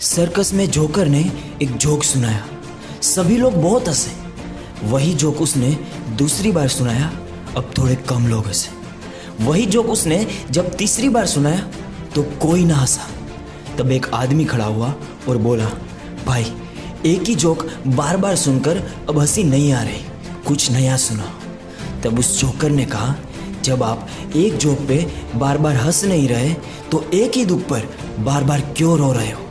Circus में joker ने एक जोक सुनाया। सभी लोग बहुत हंसे। वही जोक उसने दूसरी बार सुनाया। अब थोड़े कम लोग हंसे। वही जोक उसने जब तीसरी बार सुनाया तो कोई ना हंसा। तब एक आदमी खड़ा हुआ और बोला, भाई एक ही जोक बार बार सुनकर अब हंसी नहीं आ रही, कुछ नया सुनाओ। तब उस जोकर ने कहा, जब आप एक जोक पे बार बार हंस नहीं रहे तो एक ही दुख पर बार बार क्यों रो रहे हो।